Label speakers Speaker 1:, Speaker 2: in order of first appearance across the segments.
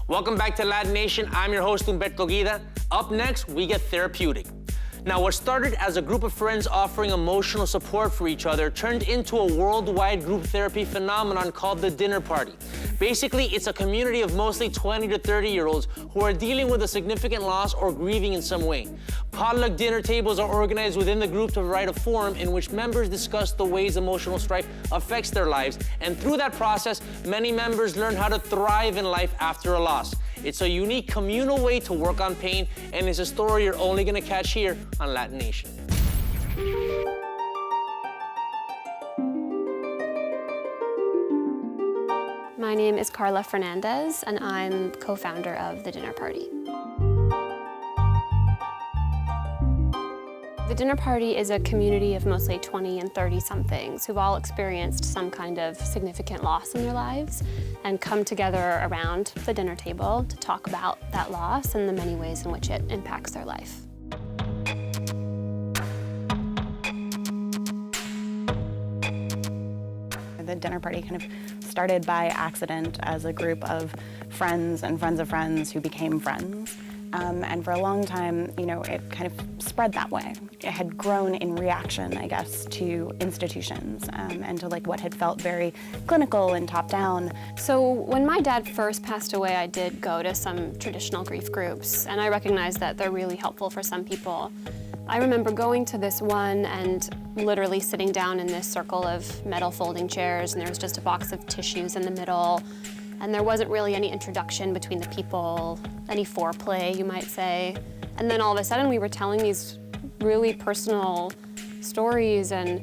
Speaker 1: Welcome back to LatiNation. I'm your host, Humberto Guida. Up next, we get therapeutic. Now, what started as a group of friends offering emotional support for each other turned into a worldwide group therapy phenomenon called the dinner party. Basically, it's a community of mostly 20 to 30-year-olds who are dealing with a significant loss or grieving in some way. Potluck dinner tables are organized within the group to provide a forum in which members discuss the ways emotional strife affects their lives, and through that process, many members learn how to thrive in life after a loss. It's a unique communal way to work on pain, and it's a story you're only gonna catch here on LatiNation.
Speaker 2: My name is Carla Fernandez, and I'm co-founder of The Dinner Party. The Dinner Party is a community of mostly 20 and 30-somethings who've all experienced some kind of significant loss in their lives and come together around the dinner table to talk about that loss and the many ways in which it impacts their life.
Speaker 3: The dinner party kind of started by accident as a group of friends and friends of friends who became friends. And for a long time, you know, it kind of spread that way. It had grown in reaction, I guess, to institutions and to like what had felt very clinical and top-down.
Speaker 2: So when my dad first passed away, I did go to some traditional grief groups, and I recognized that they're really helpful for some people. I remember going to this one and literally sitting down in this circle of metal folding chairs, and there was just a box of tissues in the middle. And there wasn't really any introduction between the people, any foreplay, you might say. And then all of a sudden we were telling these really personal stories, and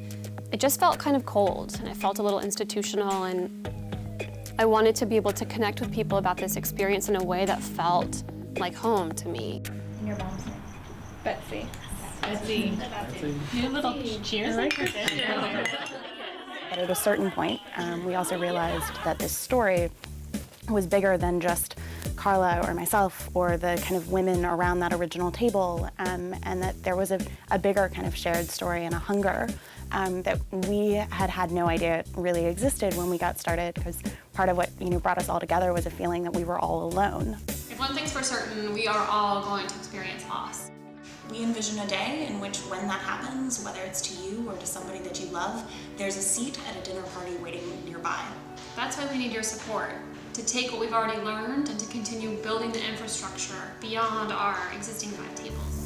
Speaker 2: it just felt kind of cold, and it felt a little institutional, and I wanted to be able to connect with people about this experience in a way that felt like home to me.
Speaker 4: And your mom's name?
Speaker 5: Betsy.
Speaker 4: Betsy.
Speaker 5: New little cheers.
Speaker 3: But at a certain point, we also realized that this story was bigger than just Carla or myself or the kind of women around that original table, and that there was a bigger kind of shared story and a hunger that we had no idea really existed when we got started, because part of what brought us all together was a feeling that we were all alone.
Speaker 6: If one thing's for certain, we are all going to experience loss.
Speaker 4: We envision a day in which, when that happens, whether it's to you or to somebody that you love, there's a seat at a dinner party waiting nearby.
Speaker 6: That's why we need your support, to take what we've already learned and to continue building the infrastructure beyond our existing 5 tables.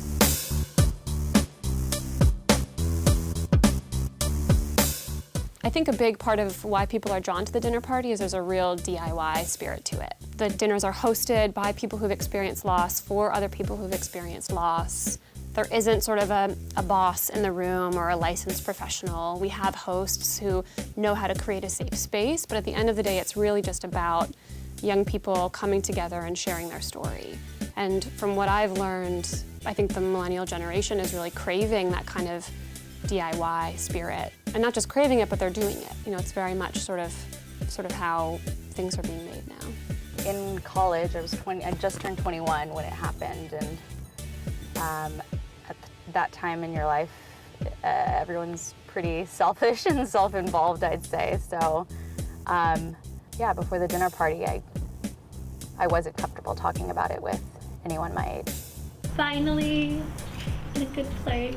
Speaker 2: I think a big part of why people are drawn to the dinner party is there's a real DIY spirit to it. The dinners are hosted by people who've experienced loss for other people who've experienced loss. There isn't sort of a boss in the room or a licensed professional. We have hosts who know how to create a safe space, but at the end of the day, it's really just about young people coming together and sharing their story. And from what I've learned, I think the millennial generation is really craving that kind of DIY spirit. And not just craving it, but they're doing it. It's very much sort of how things are being made now.
Speaker 7: In college, I just turned 21 when it happened, and at that time in your life, everyone's pretty selfish and self-involved, I'd say. So, yeah, before the dinner party, I wasn't comfortable talking about it with anyone my age.
Speaker 5: Finally, in a good place.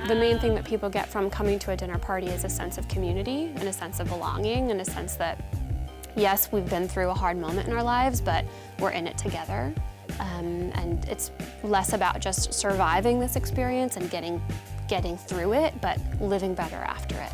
Speaker 2: The main thing that people get from coming to a dinner party is a sense of community and a sense of belonging and a sense that, yes, we've been through a hard moment in our lives, but we're in it together. And it's less about just surviving this experience and getting through it, but living better after it.